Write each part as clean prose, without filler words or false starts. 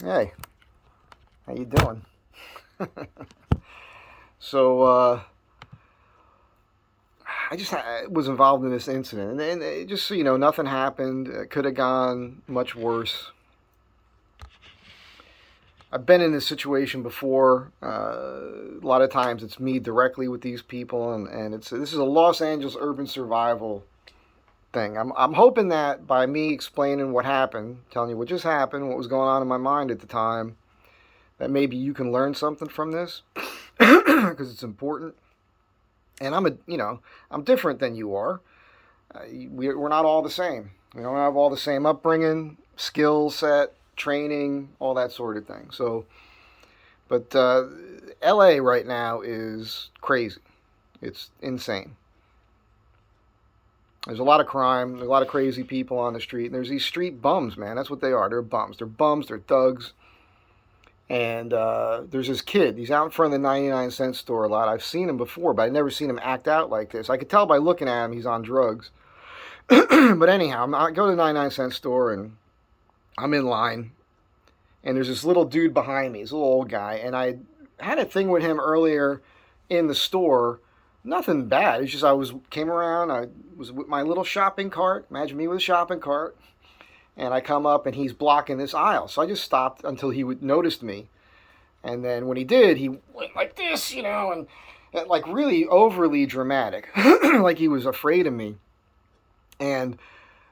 Hey, how you doing? So, I was involved in this incident, and just so you know, nothing happened. It could have gone much worse. I've been in this situation before. A lot of times, it's me directly with these people, and this is a Los Angeles urban survival thing. I'm hoping that by me explaining what happened, telling you what just happened, what was going on in my mind at the time, that maybe you can learn something from this because it's important. And I'm different than you are. We're not all the same. We don't have all the same upbringing, skill set, training, all that sort of thing. But LA right now is crazy. It's insane. There's a lot of crime. There's a lot of crazy people on the street. And there's these street bums, man. That's what they are. They're bums. They're bums. They're thugs. And there's this kid. He's out in front of the 99-cent store a lot. I've seen him before, but I've never seen him act out like this. I could tell by looking at him he's on drugs. But anyhow, I go to the 99-cent store and I'm in line. And there's this little dude behind me. He's a little old guy. And I had a thing with him earlier in the store. Nothing bad. It's just came around. I was with my little shopping cart. Imagine me with a shopping cart. And I come up and he's blocking this aisle. So I just stopped until he would noticed me. And then when he did, he went like this, and like really overly dramatic, like he was afraid of me. And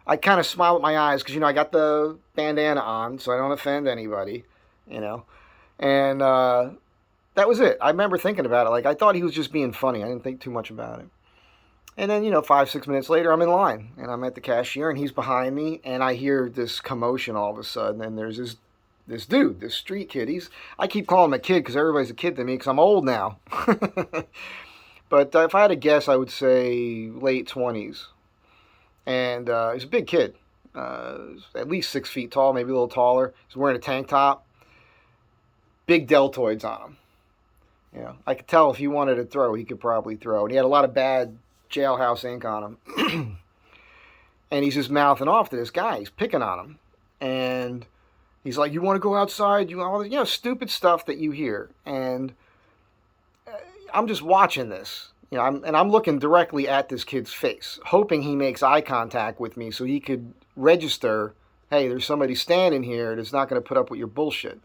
I kind of smiled with my eyes because I got the bandana on, so I don't offend anybody, you know. And that was it. I remember thinking about it. Like I thought he was just being funny. I didn't think too much about it. And then, 5, 6 minutes later, I'm in line and I'm at the cashier and he's behind me and I hear this commotion all of a sudden. And there's this dude, this street kid. I keep calling him a kid because everybody's a kid to me because I'm old now. But if I had to guess, I would say late 20s. And he's a big kid, at least 6 feet tall, maybe a little taller. He's wearing a tank top, big deltoids on him. I could tell if he wanted to throw, he could probably throw. And he had a lot of bad jailhouse ink on him. And he's just mouthing off to this guy. He's picking on him. And he's like, "You want to go outside?" All the stupid stuff that you hear. And I'm just watching this. I'm looking directly at this kid's face, hoping he makes eye contact with me so he could register, hey, there's somebody standing here that's not going to put up with your bullshit.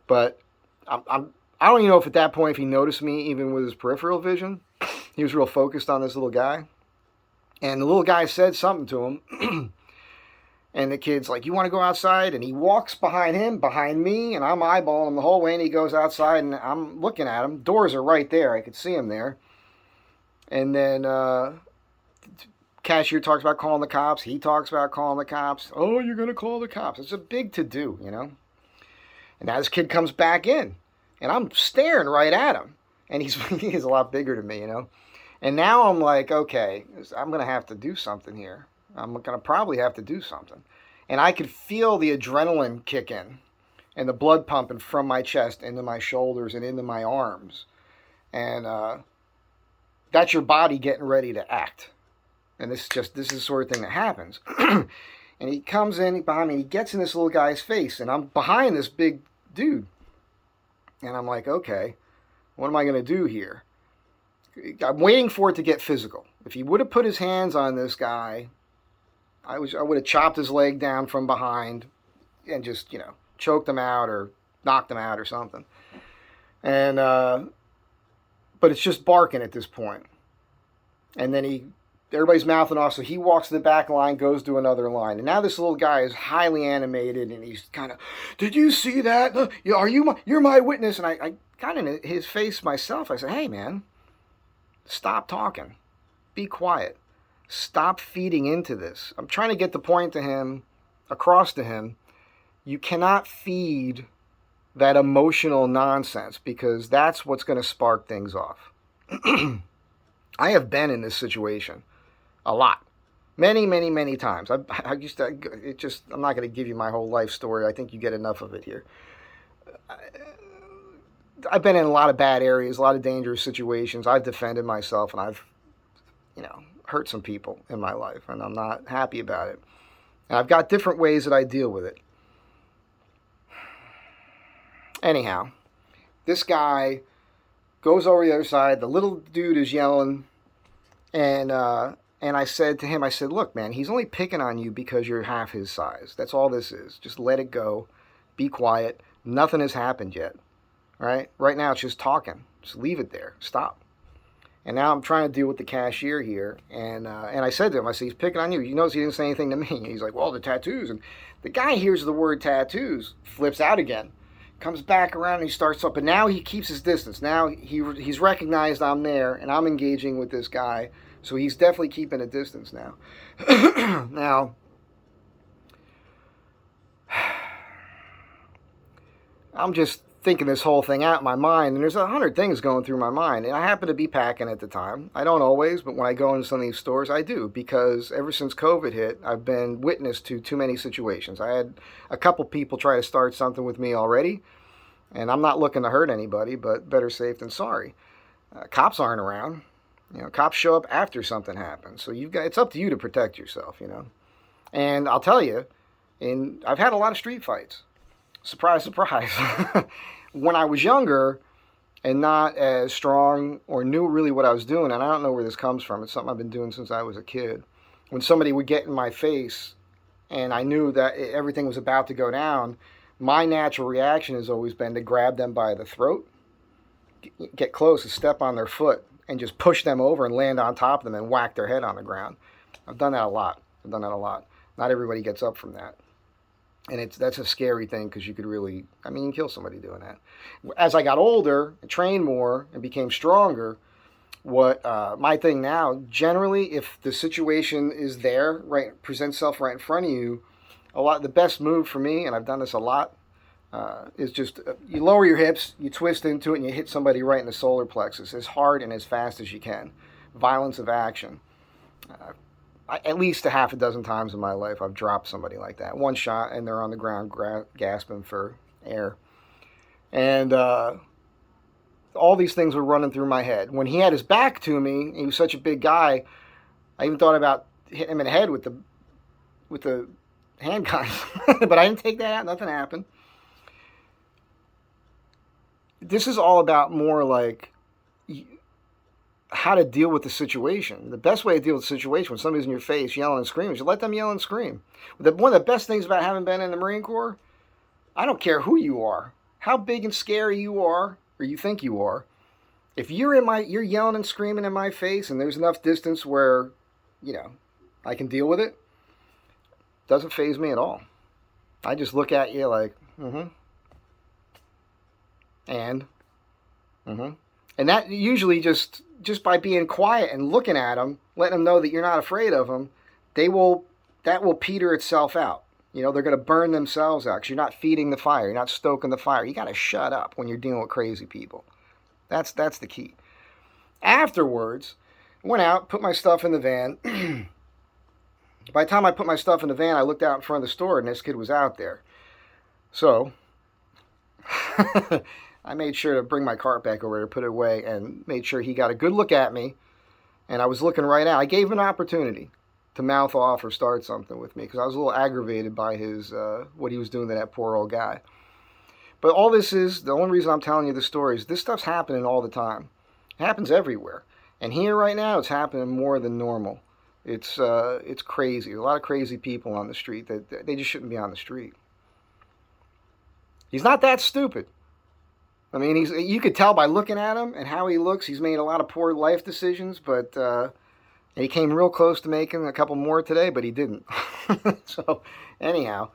But I don't even know if at that point if he noticed me even with his peripheral vision. He was real focused on this little guy. And the little guy said something to him. And the kid's like, "You want to go outside?" And he walks behind him, behind me, and I'm eyeballing him the whole way. And he goes outside, and I'm looking at him. Doors are right there. I could see him there. And then cashier talks about calling the cops. He talks about calling the cops. "Oh, you're going to call the cops." It's a big to-do. And now this kid comes back in. And I'm staring right at him. And he's a lot bigger than me. And now I'm like, okay, I'm going to have to do something here. I'm going to probably have to do something. And I could feel the adrenaline kick in and the blood pumping from my chest into my shoulders and into my arms. And that's your body getting ready to act. And this is the sort of thing that happens. And he comes in behind me, and he gets in this little guy's face, and I'm behind this big dude. And I'm like, okay, what am I going to do here? I'm waiting for it to get physical. If he would have put his hands on this guy, I would have chopped his leg down from behind and just, choked him out or knocked him out or something. And, but it's just barking at this point. And then everybody's mouthing off, so he walks to the back line, goes to another line. And now this little guy is highly animated, and he's kind of, "Did you see that? You're my witness." And I got in his face myself. I said, "Hey, man, stop talking. Be quiet. Stop feeding into this." I'm trying to get the point across to him. You cannot feed that emotional nonsense because that's what's going to spark things off. I have been in this situation a lot, many, many, many times. I'm not going to give you my whole life story. I think you get enough of it here. I've been in a lot of bad areas, a lot of dangerous situations. I've defended myself, and I've, hurt some people in my life, and I'm not happy about it. And I've got different ways that I deal with it. Anyhow, this guy goes over the other side. The little dude is yelling, and I said to him, I said, "Look, man, he's only picking on you because you're half his size. That's all this is. Just let it go. Be quiet. Nothing has happened yet. Right? Right now, it's just talking. Just leave it there. Stop." And now I'm trying to deal with the cashier here, and I said to him, I said, "He's picking on you." You notice he didn't say anything to me. And he's like, "Well, the tattoos." And the guy hears the word tattoos, flips out again, comes back around, and he starts up. But now he keeps his distance. Now he's recognized I'm there, and I'm engaging with this guy. So he's definitely keeping a distance now. Now, I'm just thinking this whole thing out in my mind, and there's 100 things going through my mind. And I happen to be packing at the time. I don't always, but when I go into some of these stores, I do, because ever since COVID hit, I've been witness to too many situations. I had a couple people try to start something with me already, and I'm not looking to hurt anybody, but better safe than sorry. Cops aren't around. Cops show up after something happens, so it's up to you to protect yourself. And I'll tell you, I've had a lot of street fights. Surprise, surprise. When I was younger and not as strong or knew really what I was doing, and I don't know where this comes from, it's something I've been doing since I was a kid. When somebody would get in my face and I knew that everything was about to go down, my natural reaction has always been to grab them by the throat, get close and step on their foot, and just push them over and land on top of them and whack their head on the ground. I've done that a lot. Not everybody gets up from that. And that's a scary thing, because you could really, you can kill somebody doing that. As I got older and trained more and became stronger, what my thing now, generally, if the situation is there, right, presents itself right in front of you, the best move for me, and I've done this a lot, is just you lower your hips, you twist into it, and you hit somebody right in the solar plexus as hard and as fast as you can. Violence of action. At least a half a dozen times in my life, I've dropped somebody like that. One shot, and they're on the ground gasping for air. And all these things were running through my head. When he had his back to me, he was such a big guy, I even thought about hitting him in the head with the handgun. But I didn't take that out. Nothing happened. This is all about more like how to deal with the situation. The best way to deal with the situation when somebody's in your face yelling and screaming is you let them yell and scream. One of the best things about having been in the Marine Corps, I don't care who you are, how big and scary you are, or you think you are. If you're yelling and screaming in my face, and there's enough distance where, I can deal with it, doesn't faze me at all. I just look at you like, and that usually just by being quiet and looking at them, letting them know that you're not afraid of them, that will peter itself out. They're going to burn themselves out because you're not feeding the fire. You're not stoking the fire. You got to shut up when you're dealing with crazy people. That's the key. Afterwards, I went out, put my stuff in the van. By the time I put my stuff in the van, I looked out in front of the store, and this kid was out there. So I made sure to bring my cart back over there, put it away, and made sure he got a good look at me. And I was looking right at. I gave him an opportunity to mouth off or start something with me, because I was a little aggravated by his what he was doing to that poor old guy. But all this is, the only reason I'm telling you this story is this stuff's happening all the time. It happens everywhere. And here right now, it's happening more than normal. It's crazy. There's a lot of crazy people on the street that they just shouldn't be on the street. He's not that stupid. You could tell by looking at him and how he looks. He's made a lot of poor life decisions, but he came real close to making a couple more today, but he didn't. So, anyhow,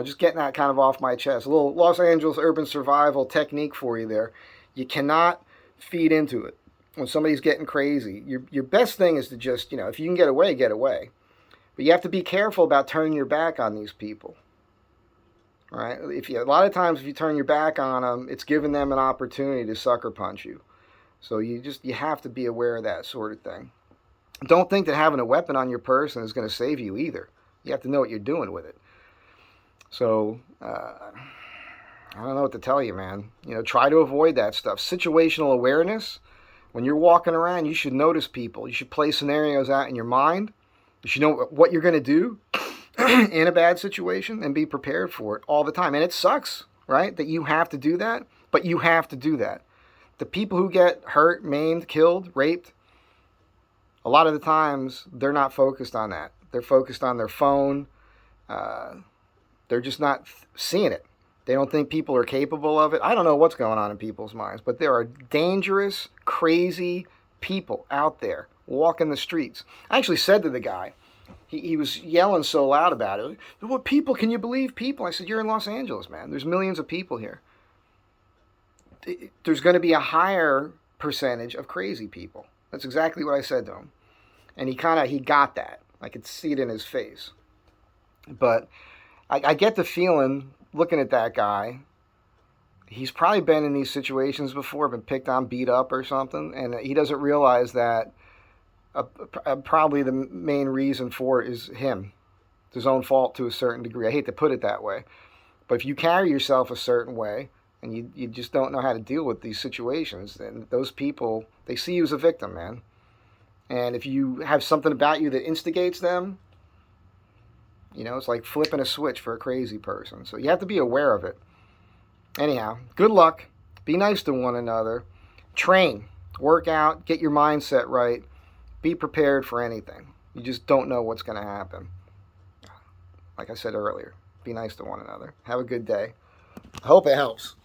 just getting that kind of off my chest. A little Los Angeles urban survival technique for you there. You cannot feed into it. When somebody's getting crazy, your best thing is to just, if you can get away, get away. But you have to be careful about turning your back on these people. Right? A lot of times if you turn your back on them, it's giving them an opportunity to sucker punch you. So you have to be aware of that sort of thing. Don't think that having a weapon on your person is going to save you either. You have to know what you're doing with it. So I don't know what to tell you, man. Try to avoid that stuff. Situational awareness. When you're walking around, you should notice people. You should play scenarios out in your mind. You should know what you're going to do in a bad situation and be prepared for it all the time. And it sucks. right? That you have to do that, but you have to do that. The people who get hurt, maimed, killed, raped, a lot of the times they're not focused on that. They're focused on their phone. Uh, they're just not seeing it. They don't think people are capable of it. I don't know what's going on in people's minds, but there are dangerous, crazy people out there walking the streets. I actually said to the guy, he was yelling so loud about it. What people? Can you believe people? I said, you're in Los Angeles, man. There's millions of people here. There's going to be a higher percentage of crazy people. That's exactly what I said to him. And he got that. I could see it in his face. But I get the feeling, looking at that guy, he's probably been in these situations before, been picked on, beat up or something, and he doesn't realize that probably the main reason for it is him. It's his own fault to a certain degree. I hate to put it that way. But if you carry yourself a certain way, and you just don't know how to deal with these situations, then those people, they see you as a victim, man. And if you have something about you that instigates them, it's like flipping a switch for a crazy person. So you have to be aware of it. Anyhow, good luck. Be nice to one another. Train, work out, get your mindset right. Be prepared for anything. You just don't know what's going to happen. Like I said earlier, be nice to one another. Have a good day. I hope it helps.